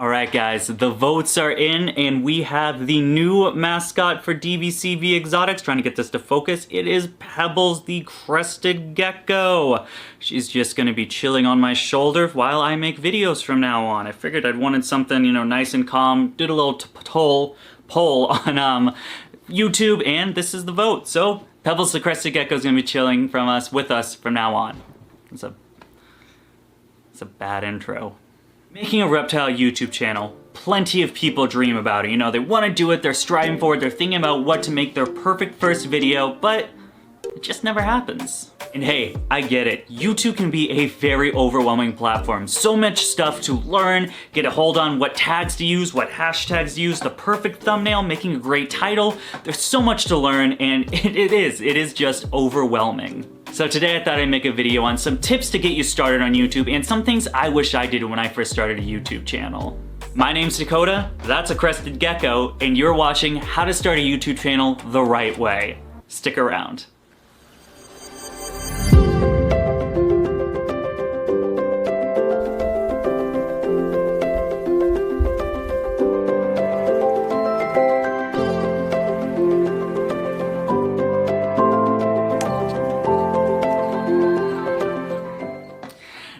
Alright guys, the votes are in and we have the new mascot for DVCV Exotics. Trying to get this to focus. It is Pebbles the Crested Gecko. She's just gonna be chilling on my shoulder while I make videos from now on. I figured I'd wanted something, you know, nice and calm. Did a little poll on YouTube and this is the vote. So Pebbles the Crested Gecko is gonna be chilling with us from now on. It's a bad intro. Making a reptile YouTube channel, plenty of people dream about it. You know, they want to do it, they're striving for it, they're thinking about what to make their perfect first video, but it just never happens. And hey, I get it. YouTube can be a very overwhelming platform. So much stuff to learn, get a hold on, what tags to use, what hashtags to use, the perfect thumbnail, making a great title. There's so much to learn and it is just overwhelming. So today I thought I'd make a video on some tips to get you started on YouTube and some things I wish I did when I first started a YouTube channel. My name's Dakota, that's a Crested Gecko, and you're watching How to Start a YouTube Channel the Right Way. Stick around.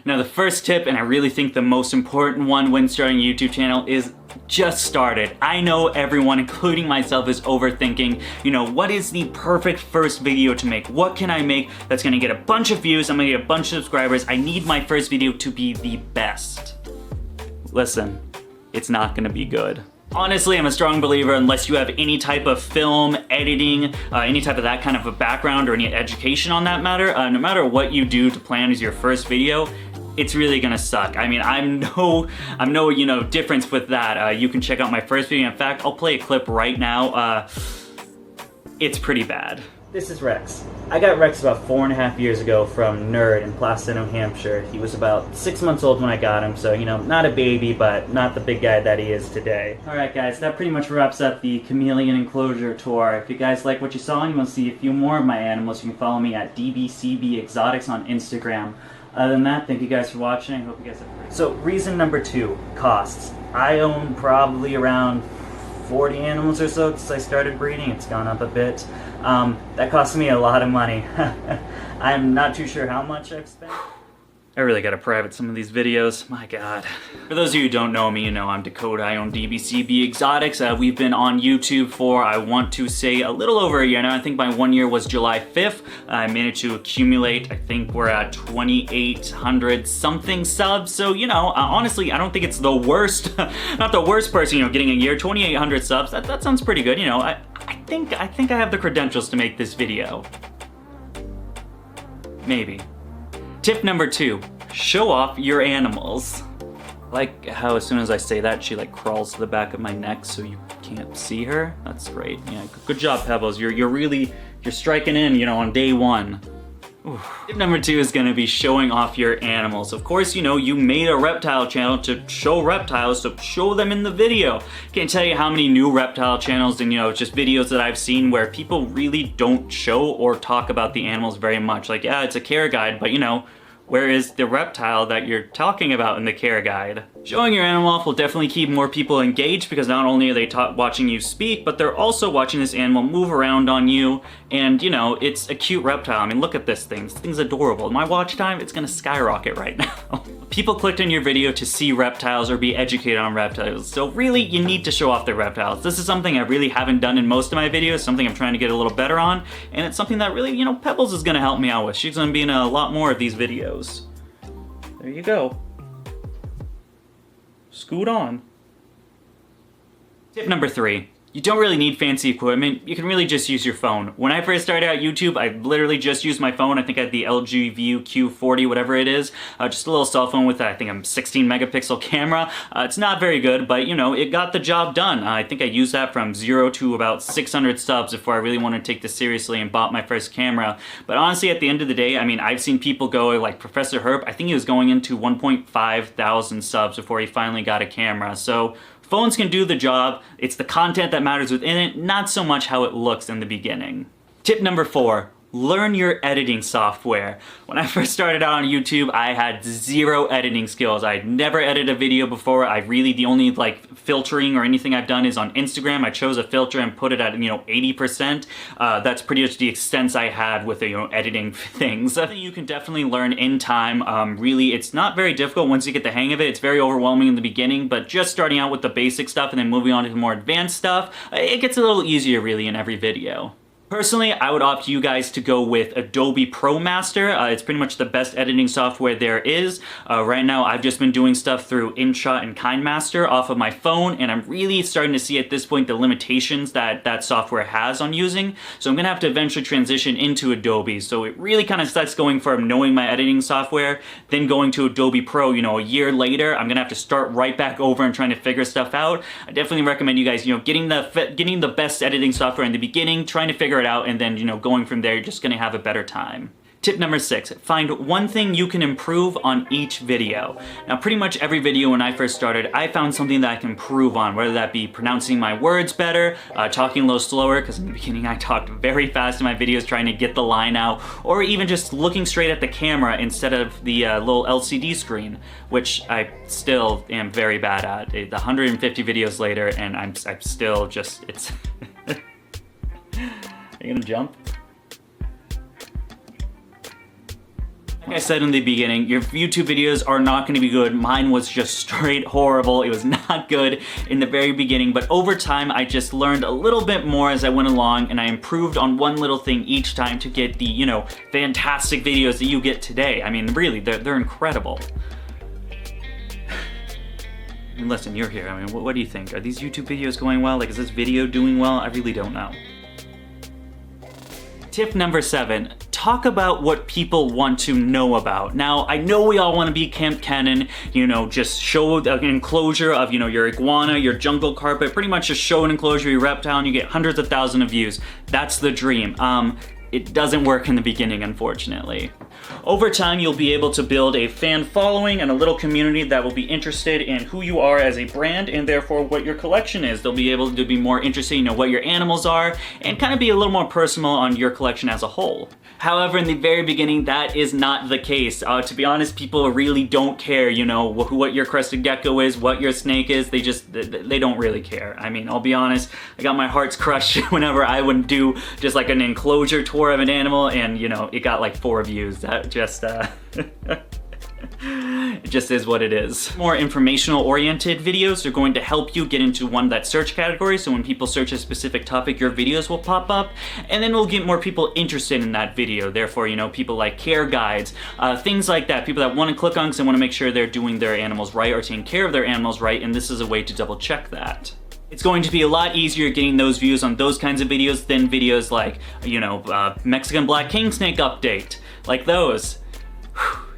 Now the first tip, and I really think the most important one when starting a YouTube channel, is just start it. I know everyone, including myself, is overthinking, you know, what is the perfect first video to make? What can I make that's gonna get a bunch of views, I'm gonna get a bunch of subscribers, I need my first video to be the best. Listen, it's not gonna be good. Honestly, I'm a strong believer unless you have any type of film, editing, any type of that kind of a background or any education on that matter, no matter what you do to plan as your first video, it's really gonna suck. I mean, I'm no you know, difference with that. You can check out my first video. In fact, I'll play a clip right now. It's pretty bad. This is Rex. I got Rex about 4.5 years ago from Nerd in Placer, New Hampshire. He was about 6 months old when I got him, so, you know, not a baby, but not the big guy that he is today. Alright guys, that pretty much wraps up the chameleon enclosure tour. If you guys like what you saw and you want to see a few more of my animals, you can follow me at DVCB Exotics on Instagram. Other than that, thank you guys for watching. I hope you guys have a great day. So, reason number 2, costs. I own probably around 40 animals or so since I started breeding. It's gone up a bit. That cost me a lot of money. I'm not too sure how much I've spent. I really gotta private some of these videos, my god. For those of you who don't know me, you know I'm Dakota, I own DVCB Exotics. We've been on YouTube for, I want to say, a little over a year now. I think my 1 year was July 5th. I managed to accumulate, I think we're at 2,800 something subs. So, you know, honestly, I don't think it's the worst, not the worst person, you know, getting a year, 2,800 subs. That sounds pretty good, you know. I think I have the credentials to make this video. Maybe. Tip number 2, show off your animals. Like how as soon as I say that, she like crawls to the back of my neck so you can't see her. That's great. Yeah, good job, Pebbles. You're striking in, you know, on day 1. Oof. Tip number 2 is gonna be showing off your animals. Of course, you know, you made a reptile channel to show reptiles, so show them in the video. Can't tell you how many new reptile channels and, you know, just videos that I've seen where people really don't show or talk about the animals very much. Like, yeah, it's a care guide, but you know, where is the reptile that you're talking about in the care guide? Showing your animal off will definitely keep more people engaged because not only are they watching you speak, but they're also watching this animal move around on you. And, you know, it's a cute reptile. I mean, look at this thing. This thing's adorable. My watch time, it's gonna skyrocket right now. People clicked on your video to see reptiles or be educated on reptiles. So really, you need to show off the reptiles. This is something I really haven't done in most of my videos, something I'm trying to get a little better on. And it's something that really, you know, Pebbles is gonna help me out with. She's gonna be in a lot more of these videos. There you go. Scoot on. Tip number 3. You don't really need fancy equipment. You can really just use your phone. When I first started out YouTube, I literally just used my phone. I think I had the LG View Q40, whatever it is. Just a little cell phone with, I think, a 16 megapixel camera. It's not very good, but you know, it got the job done. I think I used that from 0 to about 600 subs before I really wanted to take this seriously and bought my first camera. But honestly, at the end of the day, I mean, I've seen people go like Professor Herb. I think he was going into 1.5 thousand subs before he finally got a camera. So phones can do the job. It's the content that matters within it, not so much how it looks in the beginning. Tip number 4, Learn your editing software. When I first started out on YouTube, I had zero editing skills. I'd never edited a video before. The only like filtering or anything I've done is on Instagram. I chose a filter and put it at 80%. That's pretty much the extent I had with editing things. I think you can definitely learn in time. Really, it's not very difficult once you get the hang of it. It's very overwhelming in the beginning, but just starting out with the basic stuff and then moving on to the more advanced stuff, it gets a little easier really in every video. Personally, I would opt you guys to go with Adobe ProMaster. It's pretty much the best editing software there is. Right now, I've just been doing stuff through InShot and KineMaster off of my phone, and I'm really starting to see at this point the limitations that that software has on using. So I'm gonna have to eventually transition into Adobe. So it really kind of starts going from knowing my editing software, then going to Adobe Pro, a year later, I'm gonna have to start right back over and trying to figure stuff out. I definitely recommend you guys, getting the best editing software in the beginning, trying to figure it out, and then going from there, you're just gonna have a better time. Tip number 6, find one thing you can improve on each video. Now pretty much every video when I first started, I found something that I can improve on, whether that be pronouncing my words better, talking a little slower, because in the beginning I talked very fast in my videos trying to get the line out, or even just looking straight at the camera instead of the little LCD screen, which I still am very bad at. 150 videos later, and I'm still just, it's... Are you gonna jump? Like I said in the beginning, your YouTube videos are not gonna be good. Mine was just straight horrible. It was not good in the very beginning, but over time, I just learned a little bit more as I went along, and I improved on one little thing each time to get the, fantastic videos that you get today. I mean, really, they're incredible. And listen, you're here. I mean, what do you think? Are these YouTube videos going well? Like, is this video doing well? I really don't know. Tip number 7, talk about what people want to know about. Now, I know we all want to be Camp Cannon, just show an enclosure of, your iguana, your jungle carpet, pretty much just show an enclosure of your reptile and you get hundreds of thousands of views. That's the dream. It doesn't work in the beginning, unfortunately. Over time, you'll be able to build a fan following and a little community that will be interested in who you are as a brand and therefore what your collection is. They'll be able to be more interested in what your animals are and kind of be a little more personal on your collection as a whole. However, in the very beginning, that is not the case. To be honest, people really don't care, what your crested gecko is, what your snake is. They don't really care. I mean, I'll be honest, I got my hearts crushed whenever I would do just like an enclosure tour of an animal and, it got like 4 views. That just, it just is what it is. More informational oriented videos are going to help you get into that search category, so when people search a specific topic, your videos will pop up, and then we'll get more people interested in that video. Therefore, people like care guides, things like that, people that want to click on because they want to make sure they're doing their animals right or taking care of their animals right, and this is a way to double check that. It's going to be a lot easier getting those views on those kinds of videos than videos like, Mexican black king snake update, like those.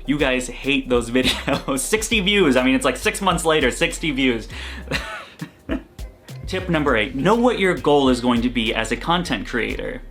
You guys hate those videos. 60 views, I mean, it's like 6 months later, 60 views. Tip number 8, know what your goal is going to be as a content creator.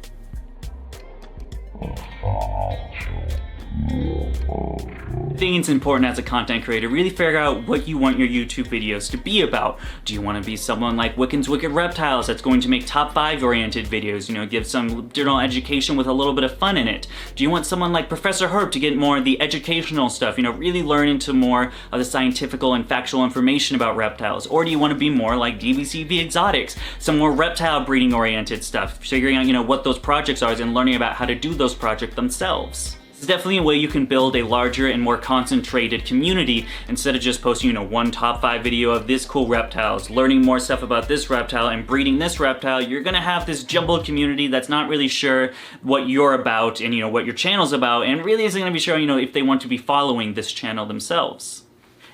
I think it's important as a content creator, really figure out what you want your YouTube videos to be about. Do you want to be someone like Wiccan's Wicked Reptiles that's going to make top 5 oriented videos, give some general education with a little bit of fun in it? Do you want someone like Professor Herb to get more of the educational stuff, really learn into more of the scientific and factual information about reptiles? Or do you want to be more like DVCV Exotics, some more reptile breeding oriented stuff, figuring out, what those projects are and learning about how to do those projects themselves? It's definitely a way you can build a larger and more concentrated community instead of just posting, one top 5 video of this cool reptiles, learning more stuff about this reptile and breeding this reptile. You're gonna have this jumbled community that's not really sure what you're about and what your channel's about, and really isn't gonna be sure, if they want to be following this channel themselves.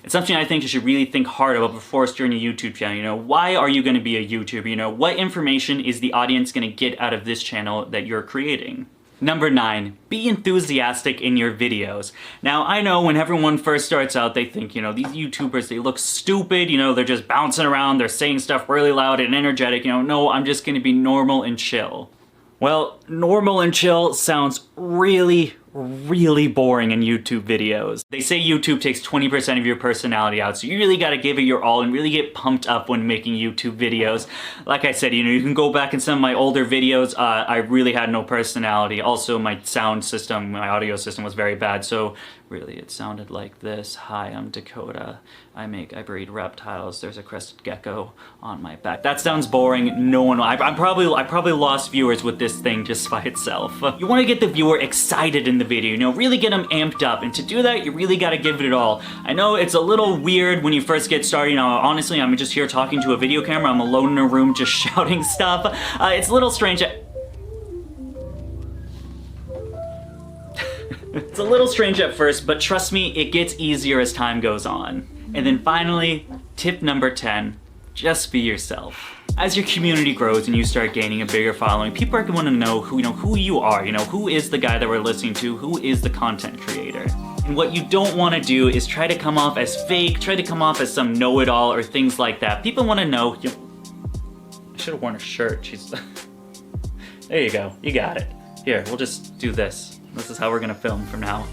It's something I think you should really think hard about before starting a YouTube channel. Why are you gonna be a YouTuber? What information is the audience gonna get out of this channel that you're creating? Number 9, be enthusiastic in your videos. Now, I know when everyone first starts out, they think, these YouTubers, they look stupid, they're just bouncing around, they're saying stuff really loud and energetic, no, I'm just gonna be normal and chill. Well, normal and chill sounds really, really boring in YouTube videos. They say YouTube takes 20% of your personality out, so you really gotta give it your all and really get pumped up when making YouTube videos. Like I said, you can go back in some of my older videos, I really had no personality. Also, my sound system, my audio system was very bad, so really it sounded like this. Hi, I'm Dakota. I breed reptiles. There's a crested gecko on my back. That sounds boring. No one, I probably lost viewers with this thing just by itself. You wanna get the viewer excited in the video, really get them amped up, and to do that, you really gotta give it all. I know it's a little weird when you first get started, honestly, I'm just here talking to a video camera, I'm alone in a room just shouting stuff. It's a little strange. It's a little strange at first, but trust me, it gets easier as time goes on. And then finally, tip number 10, just be yourself. As your community grows and you start gaining a bigger following, people are going to know who you are, who is the guy that we're listening to, who is the content creator. And what you don't want to do is try to come off as fake, try to come off as some know-it-all or things like that. People want to know, I should have worn a shirt, jeez. There you go, you got it. Here, we'll just do this. This is how we're gonna film from now.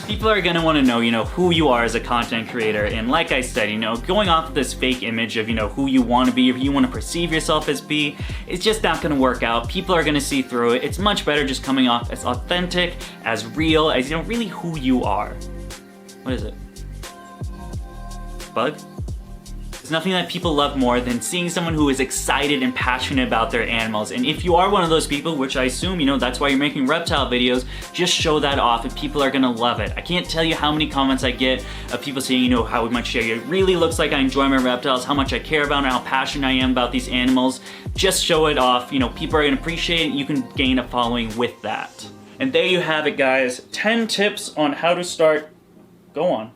People are gonna wanna know, who you are as a content creator, and like I said, going off of this fake image of, who you wanna be, or who you wanna perceive yourself as be, it's just not gonna work out. People are gonna see through it. It's much better just coming off as authentic, as real, as, really who you are. What is it? Bug? There's nothing that people love more than seeing someone who is excited and passionate about their animals. And if you are one of those people, which I assume, that's why you're making reptile videos, just show that off and people are gonna love it. I can't tell you how many comments I get of people saying, how much it really looks like I enjoy my reptiles, how much I care about and how passionate I am about these animals. Just show it off, people are gonna appreciate it, you can gain a following with that. And there you have it, guys. 10 tips on how to start, go on.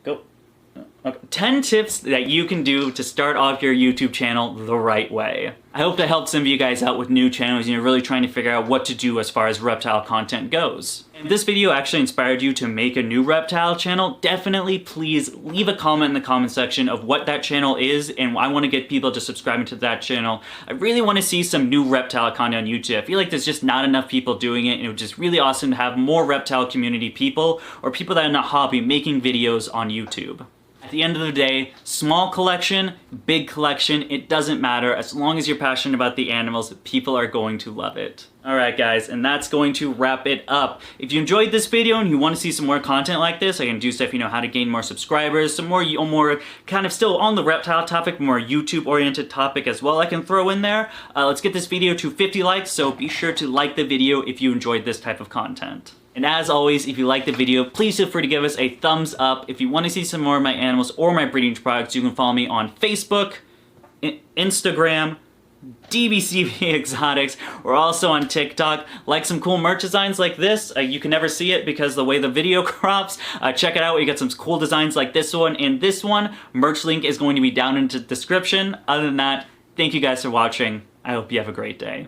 Okay. 10 tips that you can do to start off your YouTube channel the right way. I hope that helped some of you guys out with new channels, really trying to figure out what to do as far as reptile content goes. If this video actually inspired you to make a new reptile channel, definitely please leave a comment in the comment section of what that channel is, and I want to get people to subscribe to that channel. I really want to see some new reptile content on YouTube. I feel like there's just not enough people doing it, and it would just really awesome to have more reptile community people, or people that are in a hobby making videos on YouTube. At the end of the day, small collection, big collection, it doesn't matter. As long as you're passionate about the animals, people are going to love it. Alright guys, and that's going to wrap it up. If you enjoyed this video and you want to see some more content like this, I can do stuff, how to gain more subscribers, some more kind of still on the reptile topic, more YouTube oriented topic as well I can throw in there. Let's get this video to 50 likes, so be sure to like the video if you enjoyed this type of content. And as always, if you like the video, please feel free to give us a thumbs up. If you want to see some more of my animals or my breeding products, you can follow me on Facebook, Instagram, DBCB Exotics. We're also on TikTok. Like some cool merch designs like this. You can never see it because the way the video crops. Check it out. We got some cool designs like this one and this one. Merch link is going to be down in the description. Other than that, thank you guys for watching. I hope you have a great day.